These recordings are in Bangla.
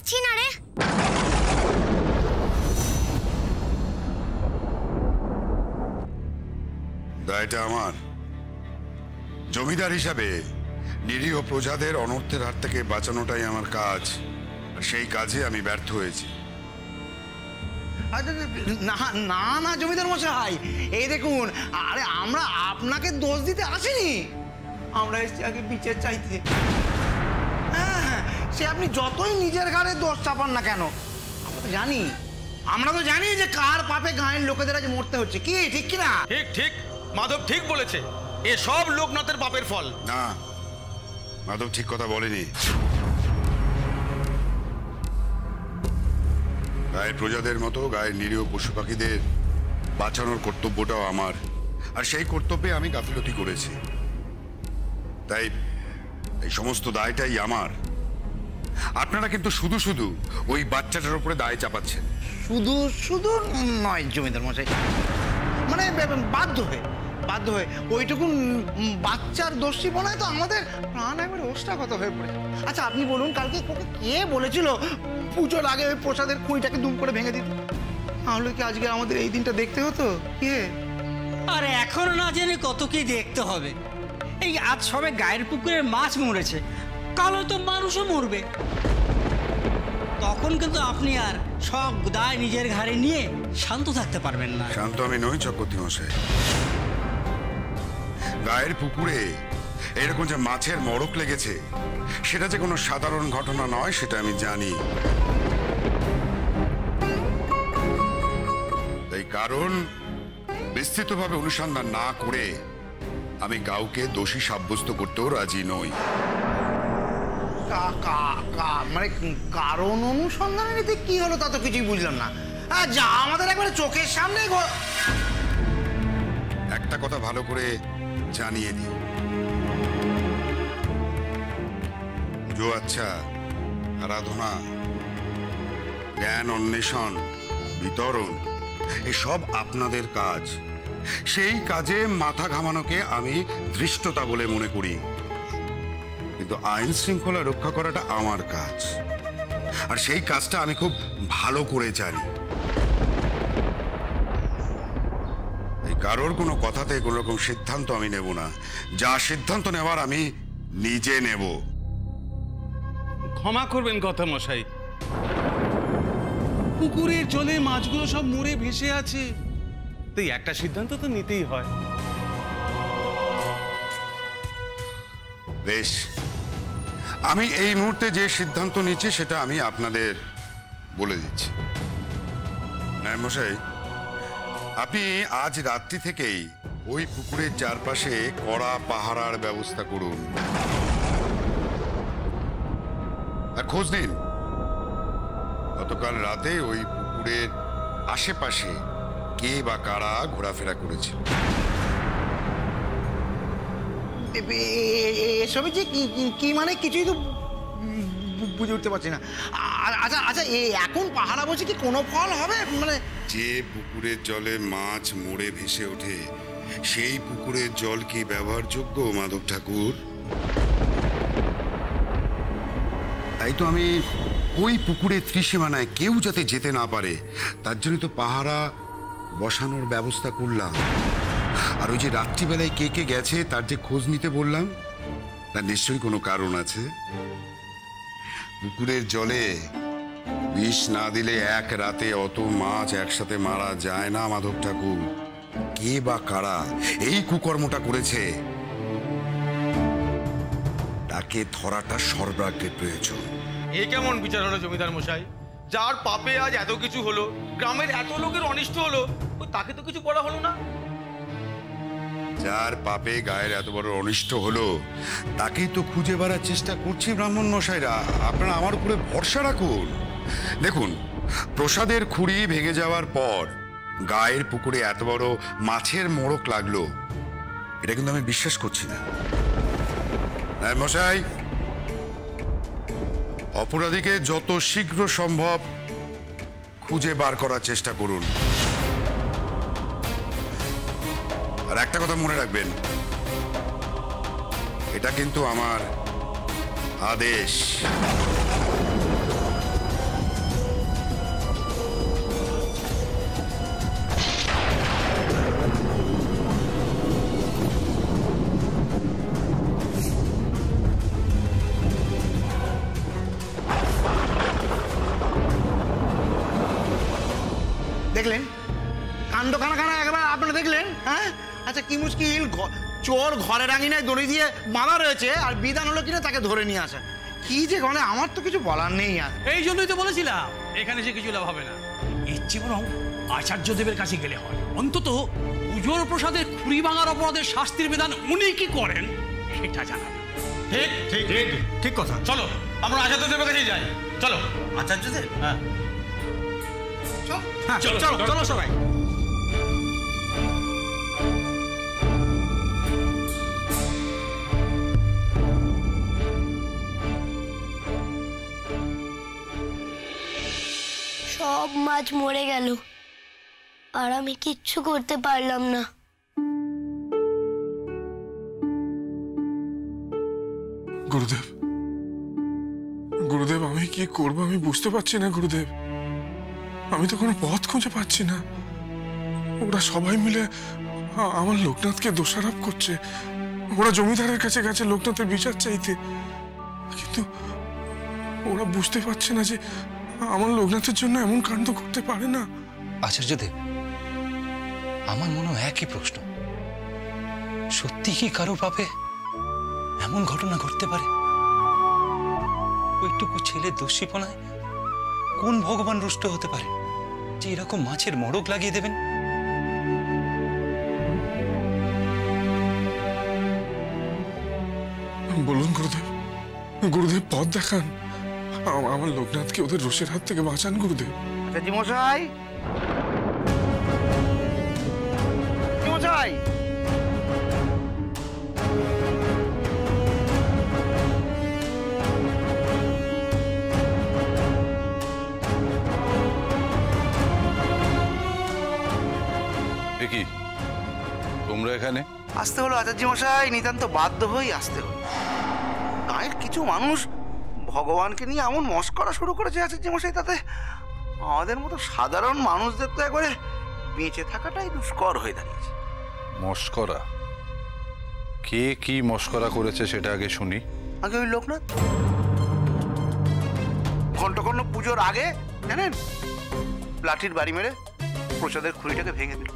পাচ্ছি না রে। দায়টা আমার। জমিদার হিসাবে নিরীহ প্রজাদের অনর্থের হাত থেকে বাঁচানোটাই আমার কাজ, আর সেই কাজে আমি ব্যর্থ হয়েছি। না না না জমিদার মশাই, এই দেখুন, আরে আমরা আপনাকে দোষ দিতে আসিনি, আমরা এসেছি আগে বিচার চাইতে। হ্যাঁ, সে আপনি যতই নিজের ঘাড়ে দোষ চাপান না কেন, আমরা তো জানি যে কার পাপে গাঁয়ের লোকেদের আজ মরতে হচ্ছে। কি ঠিক কিনা? ঠিক ঠিক, মাধব ঠিক বলেছে, এ সব লোকনাথের পাপের ফল। না, মাধব ঠিক কথা বলেনি। গায়ের প্রজাদের মতো গায়ের নিরীহ পশু পাখিদের বাঁচানোর কর্তব্যটাও আমার, আর সেই কর্তব্যে আমি গাফিলতি করেছি। তাই এই সমস্ত দায়টাই আমার। আপনারা কিন্তু শুধু শুধু ওই বাচ্চাটার উপরে দায় চাপাচ্ছেন। শুধু শুধু নয় জমিদার মশাই, মানে বাধ্য হয়ে ওইটুকুন বাচ্চার দোষীপনায় তো আমাদের প্রাণ একবারে ওষ্ঠাগত হয়ে পড়ে। আচ্ছা আপনি বলুন, কালকে ওকে কে বলেছিল পুজোর আগে ওই প্রসাদের খুঁড়িটাকে দুম করে ভেঙে দিতে? তাহলে কি আজকে আমাদের এই দিনটা দেখতে হতো? কে আর এখনো না জেনে কত কি দেখতে হবে। এই আজ সবে গায়ের পুকুরের মাছ মরেছে, কালো তো মানুষও মরবে। তখন কিন্তু আপনি আর সব দায় নিজের ঘাড়ে নিয়ে শান্ত থাকতে পারবেন না। শান্ত আমি নই চক্রবর্তী মশাই। গায়ের পুকুরে এরকম যে মাছের মড়ক লেগেছে, সেটা যে কোনো সাধারণ ঘটনা নয়, সেটা আমি জানি। তাই কারণ বিস্তৃতভাবে অনুসন্ধান না করে আমি কাউকে দোষী সাব্যস্ত করতেও রাজি নই। মানে কারণ অনুসন্ধানে নিতে কি হলো তা তো কিছুই বুঝলাম না। যা আমাদের একবারে চোখের সামনে। একটা কথা ভালো করে জানিয়ে দিই, जो अच्छा আরাধনা, জ্ঞান অন্বেষণ, বিতরণ, এসব আপনাদের কাজ। সেই কাজে মাথা ঘামানোকে আমি ধৃষ্টতা বলে মনে করি, কিন্তু আইন শৃঙ্খলা রক্ষা করাটা আমার কাজ, আর সেই কাজটা আমি খুব ভালো করে জানি। এই কারোর কোনো কথাতে কোনো রকম সিদ্ধান্ত আমি নেব না। যা সিদ্ধান্ত নেওয়ার আমি নিজে নেব। ক্ষমা করবেন কথা মশাই, পুকুরের জলে মাছগুলো সব মরে ভেসে আছে, তাই একটা সিদ্ধান্ত তো নিতেই হয়। বেশ, আমি এই মুহূর্তে যে সিদ্ধান্ত নিচ্ছি সেটা আমি আপনাদের বলে দিচ্ছি। নায়েব মশাই, আপনি আজ রাত্রি থেকেই ওই পুকুরের চারপাশে কড়া পাহারার ব্যবস্থা করুন, আর খোঁজ নিন গতকাল রাতে ওই পুকুরের আশেপাশে কে বা কারা ঘোরাফেরা করেছিল। এসবে যে কি মানে কিছুই তো বুঝে উঠতে পারছি না। আচ্ছা আচ্ছা, এখন পাহারা বলছে কি কোনো ফল হবে? মানে যে পুকুরের জলে মাছ মরে ভেসে ওঠে, সেই পুকুরের জল কি ব্যবহারযোগ্য মাধব ঠাকুর? তাই তো আমি ওই পুকুরের ত্রিসীমানায় কেউ যাতে যেতে না পারে তার জন্য তো পাহারা বসানোর ব্যবস্থা করলাম। আর ওই যে রাত্রিবেলায় কে কে গেছে তার যে খোঁজ নিতে বললাম, তার নিশ্চয়ই কোনো কারণ আছে। পুকুরের জলে বিষ না দিলে এক রাতে অত মাছ একসাথে মারা যায় না মাধব ঠাকুর। কে বা কারা এই কুকর্মটা করেছে তাকে ধরাটা সর্বাগ্রে প্রয়োজন। এ কেমন বিচার হলো জমিদার মশাই? যার পাপে আজ এত কিছু হলো, গ্রামের এত লোকের অনিষ্ট হলো, তাকে তো কিছু করা হলো না। যার পাপে গায়ের এত বড় অনিষ্ট হলো তাকেই তো খুঁজে বেড়ার চেষ্টা করছি ব্রাহ্মণ মশাইরা। আপনারা আমার উপরে ভরসা রাখুন। দেখুন, প্রসাদের খুঁড়ি ভেঙে যাওয়ার পর গায়ের পুকুরে এত বড় মাছের মোড়ক লাগলো, এটা কিন্তু আমি বিশ্বাস করছি না। মশাই, অপরাধীকে যত শীঘ্র সম্ভব খুঁজে বার করার চেষ্টা করুন। আর একটা কথা মনে রাখবেন, এটা কিন্তু আমার আদেশ। দেখলেন? কাণ্ড কানা একবার আপনারা দেখলেন? হ্যাঁ, আচ্ছা কি মুশকিল, চোর ঘরে রাঙিনায় দড়ি দিয়ে বাঁধা রয়েছে, আর বিধান হলো কিনা তাকে ধরে নিয়ে আসা। কি যে মানে আমার তো কিছু বলার নেই। আর এই জন্যই তো বলেছিলাম এখানে সে কিছু লাভ হবে না, ইচ্ছে বরং আচার্য দেবের কাছে গেলে হয়। অন্তত পুজোর প্রসাদের খুঁড়ি ভাঙার অপরাধের শাস্তির বিধান উনি কি করেন সেটা জানা। ঠিক ঠিক ঠিক ঠিক কথা। চলো আমরা আচার্য দেবের কাছে যাই। চলো। আচার্য দেব? হ্যাঁ চলো চলো চলো সবাই। সব মাছ মরে গেল, আর আমি কিচ্ছু করতে পারলাম না। গুরুদেব, গুরুদেব আমি কি করবো আমি বুঝতে পারছি না গুরুদেব। আমি তো কোনো পথ খুঁজে পাচ্ছি না। ওরা সবাই মিলে আমার লোকনাথকে দোষারোপ করছে। ওরা জমিদারের কাছে গেছে লোকনাথের বিচার চাইতে, কিন্তু ওরা বুঝতে পারছে না যে আমার লোকনাথের জন্য এমন কাণ্ড করতে পারে না। আচার্যদেব, আমার মনে একই প্রশ্ন, সত্যি কি কারো পাপে এমন ঘটনা ঘটতে পারে? ওইটুকু ছেলে দোষীপনায় কোন ভগবান রুষ্ট হতে পারে যে এরকম মাছের মড়ক লাগিয়ে দেবেন? বলুন গুরুদেব, গুরুদেব পথ দেখান, আমার লোকনাথকে ওদের রোষের হাত থেকে বাঁচান গুরুদেব। আচ্ছা মশাই, মশাই কি তোমরা এখানে? আসতে হলো আচার্য মশাই, নিতান্ত বাধ্য হয়েই আসতে হলো। গায়ের কিছু মানুষ ভগবানকে নিয়ে এমন মস্করা শুরু করেছে আচার্য মশাই, তাতে আমাদের মতো সাধারণ মানুষদের তো একবারে বেঁচে থাকাটাই দুষ্কর হয়ে দাঁড়িয়েছে। মস্করা? কে কি মস্করা করেছে সেটা আগে শুনি। আগে ওই লোকনাথ ঘণ্টকর্ণ পুজোর আগে জানেন লাঠির বাড়ি মেরে প্রসাদের খুঁড়িটাকে ভেঙে দিল।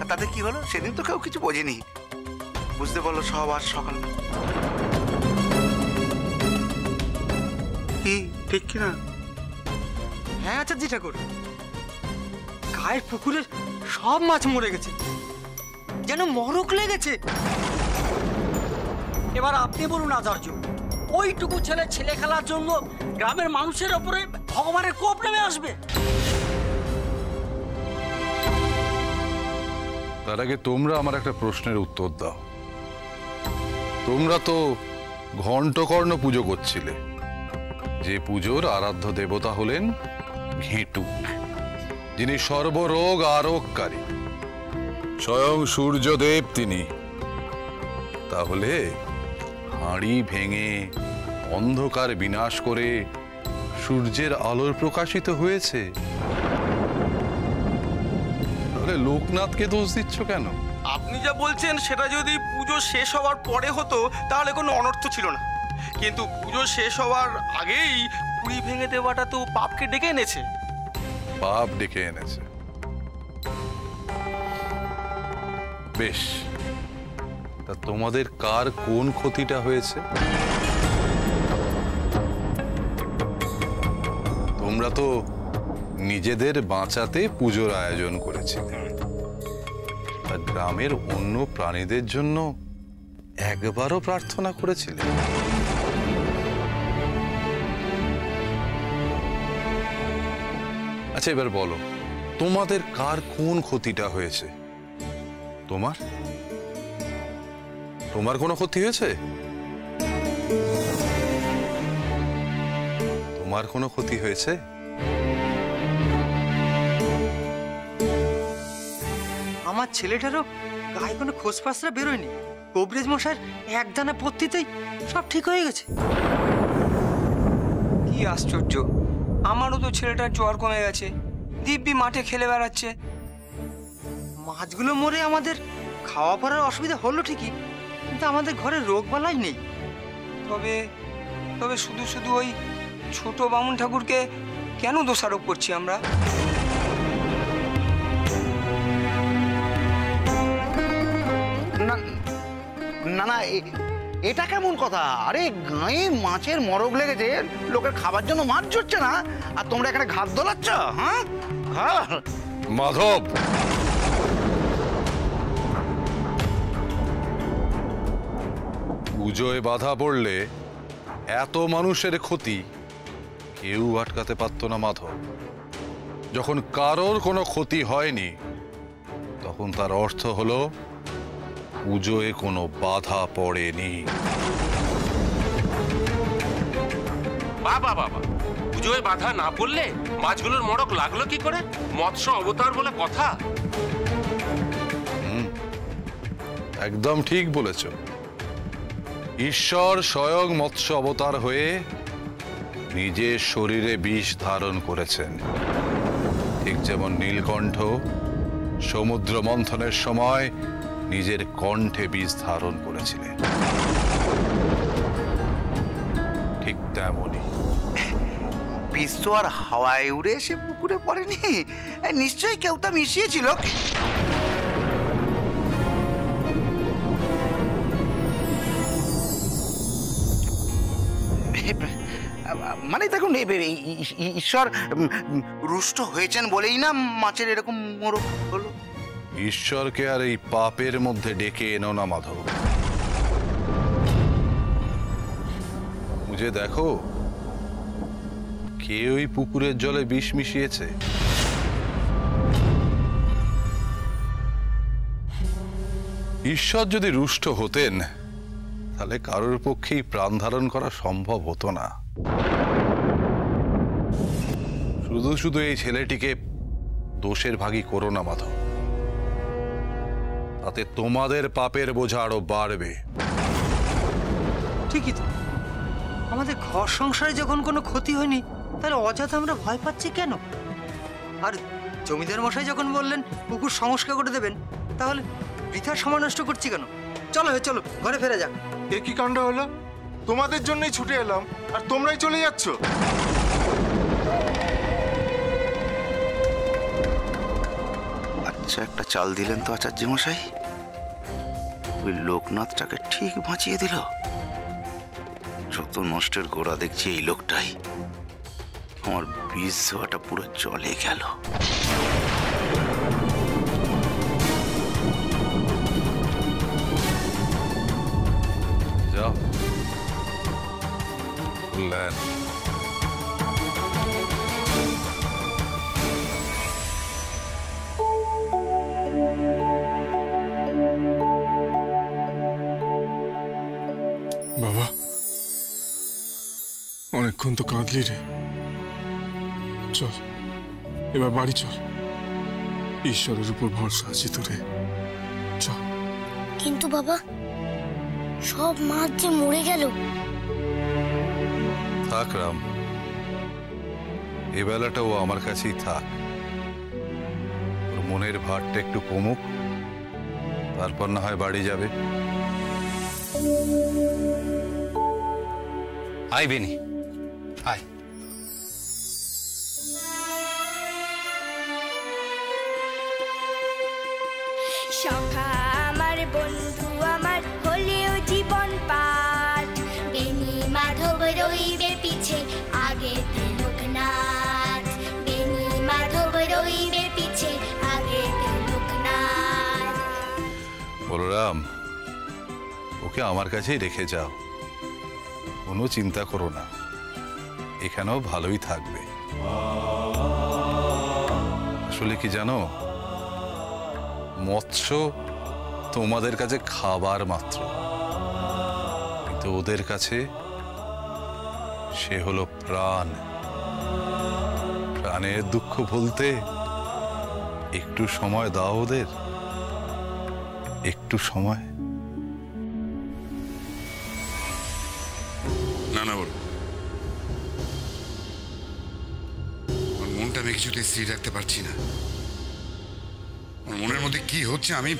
আর তাতে কি হলো সেদিন তো কেউ কিছু বোঝেনি, বুঝতে পারলো সব আজ সকাল। কি ঠিক কিনা? হ্যাঁ আচার্য ঠাকুর, গায়ের পুকুরের সব মাছ মরে গেছে, যেন মরক লেগেছে। এবার আপনি বলুন আচার্য, ওইটুকু ছেলে খেলার জন্য গ্রামের মানুষের ওপরে ভগবানের কোপ নেমে আসবে? তার আগে তোমরা আমার একটা প্রশ্নের উত্তর দাও। তোমরা তো ঘণ্টকর্ণ পুজো করছিলে, যে পুজোর আরাধ্য দেবতা হলেন ঘেঁটু, যিনি সর্বরোগ আরোগকারী, স্বয়ং সূর্যদেব তিনি। তাহলে হাঁড়ি ভেঙে অন্ধকার বিনাশ করে সূর্যের আলোর প্রকাশিত হয়েছে, তাহলে লোকনাথকে দোষ দিচ্ছ কেন? আপনি যা বলছেন সেটা যদি পুজো শেষ হওয়ার পরে হতো তাহলে কোনো অনর্থ ছিল না, কিন্তু পুজো শেষ হওয়ার আগেই পুরি ভেঙে দেওয়াটা তো পাপকে ডেকে এনেছে। পাপ ডেকে এনেছে? বেশ, তা তোমাদের কার কোন ক্ষতিটা হয়েছে? তোমরা তো নিজেদের বাঁচাতে পুজোর আয়োজন করেছিলে, আর গ্রামের অন্য প্রাণীদের জন্য একবারও প্রার্থনা করেছিলে? আচ্ছা এবার বলো, তোমাদের কার কোন ক্ষতিটা হয়েছে? তোমার তোমার কোনো ক্ষতি হয়েছে? তোমার কোনো ক্ষতি হয়েছে? আমার ছেলেটারও গায়ে কোনো খোঁজপাসরা বেরোয়নি, কবরেজ মশাইয়ের একদানা পত্তিতেই সব ঠিক হয়ে গেছে। কি আশ্চর্য, আমারও তো ছেলেটার জ্বর কমে গেছে, দিব্যি মাঠে খেলে বেড়াচ্ছে। মাছগুলো মরে আমাদের খাওয়া পড়ার অসুবিধা হলো ঠিকই, কিন্তু আমাদের ঘরে রোগ বালাই নেই। তবে তবে শুধু শুধু ওই ছোট বামুন ঠাকুরকে কেন দোষারোপ করছি আমরা? না না, এটা কেমন কথা? আরে গায়ে মাছের মরগ লেগেছে, লোকের খাবার জন্য মাছ জুটছে না, আর তোমরা এখানে ঘাত দোলাচ্ছ? হ্যাঁ মাধব, পুজোয় বাধা পড়লে এত মানুষের ক্ষতি কেউ আটকাতে পারত না মাধব। যখন কারোর কোনো ক্ষতি হয়নি তখন তার অর্থ হলো পুজোয় কোনো বাধা পড়েনি। বাবা বাবা, পুজোয় বাধা না পড়লে মাছগুলোর মড়ক লাগলো কি করে? মৎস্য অবতার বলে কথা। একদম ঠিক বলেছ। ঈশ্বর স্বয়ং মৎস্য অবতার হয়ে নিজের শরীরে বিষ ধারণ করেছেন, ঠিক যেমন নীলকণ্ঠ সমুদ্র মন্থনের সময় নিজের কণ্ঠে বিষ ধারণ করেছিলেন, ঠিক তেমনই। বিষ তো আর হাওয়ায় উড়ে এসে পুকুরে পড়েনি, নিশ্চয়ই কেউ তা মিশিয়েছিল। মানে দেখুন, ঈশ্বর রুষ্ট হয়েছেন বলেই না মাছের এরকম মরক হলো। ঈশ্বরকে আর এই পাপের মধ্যে ডেকে এনো না মাধব। বুঝে দেখো, কে ওই পুকুরের জলে বিষ মিশিয়েছে। ঈশ্বর যদি রুষ্ট হতেন তাহলে কারোর পক্ষেই প্রাণ ধারণ করা সম্ভব হতো না। শুধু শুধু এই ছেলেটিকে দোষের ভাগী করো না মাধব, তাতে তোমাদের পাপের বোঝা আরো বাড়বে। ঠিকই তো, আমাদের ঘর সংসারে যখন কোনো ক্ষতি হয়নি তাহলে অযথা আমরা ভয় পাচ্ছি কেন? আর জমিদার মশাই যখন বললেন পুকুর সংস্কার করে দেবেন, তাহলে বৃথা সময় নষ্ট করছি কেন? চলো চলো, ঘরে ফেরা যাক। এ কি কাণ্ড হলো? তোমাদের জন্যই ছুটে এলাম আর তোমরাই চলে যাচ্ছ। আচ্ছা, একটা চাল দিলেন তো আচার্য মশাই, ওই লোকনাথটাকে ঠিক বাঁচিয়ে দিল। যত নষ্টের গোড়া দেখছি এই লোকটাই। আমার বীজ ধোয়াটা পুরো জলে গেল। যাও, বললেন বাবা, অনেকক্ষণ তো কাঁদলি রে, চল এবার বাড়ি চল। ঈশ্বরের উপর ভরসা আছে তোরে, চল। কিন্তু বাবা, সব মাছ যে মরে গেল। থাক রাম, এ বেলাটাও আমার কাছেই থাক। ওর মনের ভারটা একটু কমুক, তারপর না হয় বাড়ি যাবে। আয় বেনি, আয়। সখা আমার, বন্ধু আমার, হলেও জীবন পাঠ। বেনি মাধব রইবে পিছে, আগে লোকনাথ। বেনি মাধব রইবে পিছে, আগে লোকনাথ। বলরাম, ওকে আমার কাছেই রেখে যাও, কোনো চিন্তা করো না, এখানেও ভালোই থাকবে। আসলে কি জানো, মৎস্য তোমাদের কাছে খাবার মাত্র, কিন্তু ওদের কাছে সে হলো প্রাণ। প্রাণের দুঃখ ভুলতে একটু সময় দাও ওদের, একটু সময়। না না, বল, মনটা আমি কিছুতে স্থির রাখতে পারছি না। মনের মধ্যে কি হচ্ছে আমি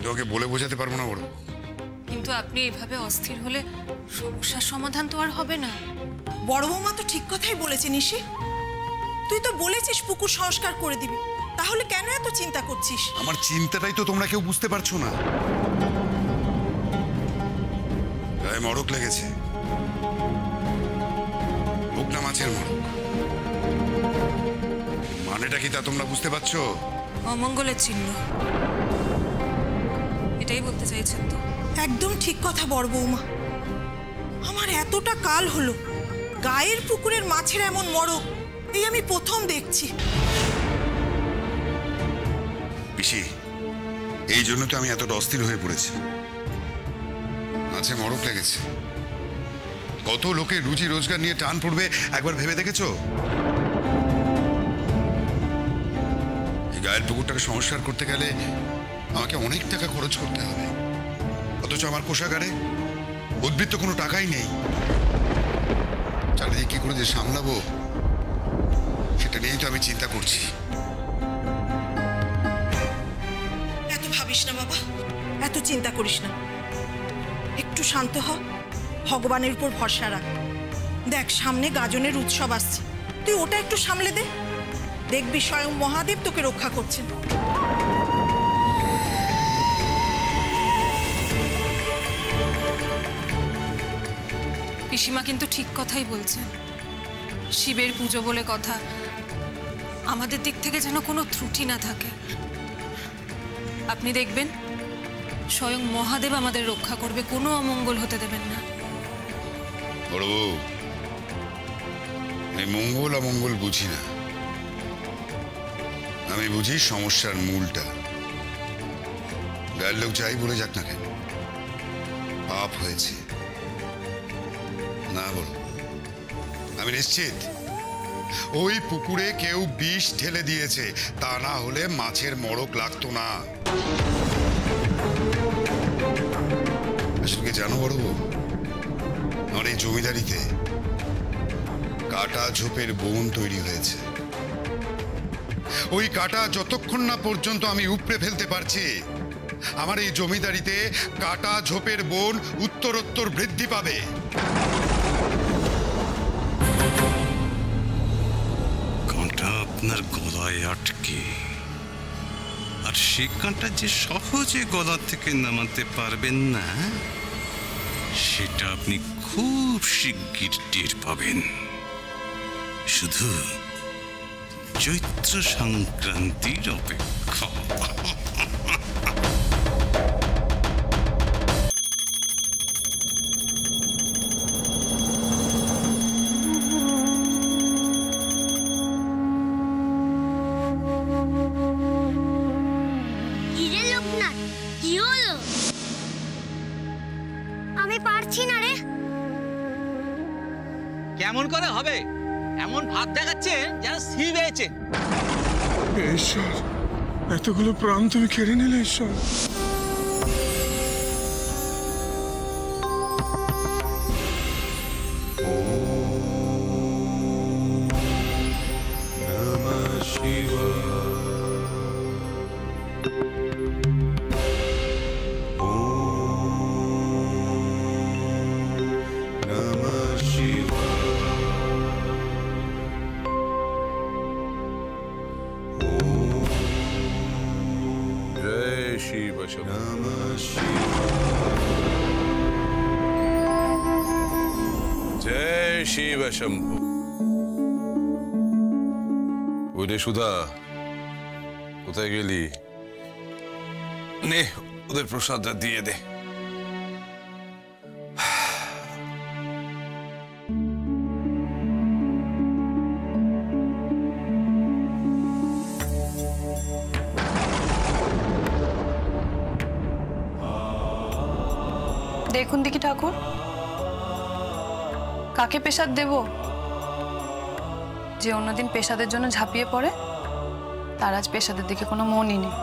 তোকে বলে বোঝাতে পারবো না বড়। কিন্তু আপনি এইভাবে অস্থির হলে সমস্যার সমাধান তো আর হবে না। বড় বৌমা তো ঠিক কথাই বলেছে নিশি, তুই তো বলেছিস পুকুর সংস্কার করে দিবি, তাহলে কেন এত চিন্তা করছিস? আমার চিন্তাটাই তো তোমরা কেউ বুঝতে পারছো না। গায়ে মড়ক লেগেছে, মুখনা মাছের মড়ক। মানেটা কি তা তোমরা বুঝতে পারছো? অমঙ্গলের চিহ্ন, এটাই বলতে চাইছেন তো? একদম ঠিক কথা বড় বৌমা। আমার এতটা কাল হলো গায়ের পুকুরের মাছের এমন মড়ক এই আমি প্রথম দেখছি। পিসি, এই জন্য তো আমি এতটা অস্থির হয়ে পড়েছি। মাছে মড়ক লেগেছে, কত লোকের রুজি রোজগার নিয়ে টান পড়বে একবার ভেবে দেখেছো? এই গায়ের পুকুরটাকে সংস্কার করতে গেলে আমাকে অনেক টাকা খরচ করতে হবে, অথচ আমার কোষাগারে উদ্বৃত্ত কোনো টাকাই নেই। চারিদিকে কি করে যে সামলাবো সেটা নিয়েই তো আমি চিন্তা করছি। এত ভাবিস না বাবা, এত চিন্তা করিস না, একটু শান্ত হ, ভগবানের উপর ভরসা রাখ। দেখ সামনে গাজনের উৎসব আসছে, তুই ওটা একটু সামলে দে, দেখবি স্বয়ং মহাদেব তোকে রক্ষা করছেন। পিসিমা কিন্তু ঠিক কথাই বলছেন। শিবের পুজো বলে কথা, আমাদের দিক থেকে যেন কোনো ত্রুটি না থাকে। আপনি দেখবেন স্বয়ং মহাদেব আমাদের রক্ষা করবে, কোনো অমঙ্গল হতে দেবেন না। বড় বউ, আমি মঙ্গল অমঙ্গল বুঝি না, আমি বুঝি সমস্যার মূলটা। গায়ের লোক যাই বলে যাক না কেন, পাপ হয়েছে না বল, আমি নিশ্চিত ওই পুকুরে কেউ বিষ ঢেলে দিয়েছে, তা না হলে মাছের মড়ক লাগতো না। আসলে জানো বড় বউ, আমার এই জমিদারিতে কাটা ঝোপের বন তৈরি হয়েছে। ওই কাটা যতক্ষণ না পর্যন্ত আমি উপড়ে ফেলতে পারছি, আমার এই জমিদারিতে কাটা ঝোপের বন উত্তরোত্তর বৃদ্ধি পাবে। কাঁটা আপনার গলায় আটকে, আর সে কাঁটা যে সহজে গলা থেকে নামাতে পারবেন না, সেটা আপনি খুব শিগগির টের পাবেন। শুধু চৈত্র সংক্রান্তির অপেক্ষা। কেমন করে হবে? এমন ভাব দেখাচ্ছে যেন শিব হয়েছে। ঈশ্বর, এতগুলো প্রাণ তুমি কেড়ে নিলে ঈশ্বর। जय शिव शंभु। ওরে সুধা, কোথায় গেলি? নে ওদের প্রসাদটা দিয়ে দে। দেখুন দেখি ঠাকুর, কাকে পেশাদ দেব? যে অন্যদিন পেশাদের জন্য ঝাঁপিয়ে পড়ে, তার আজ পেশাদের দিকে কোনো মনই নেই।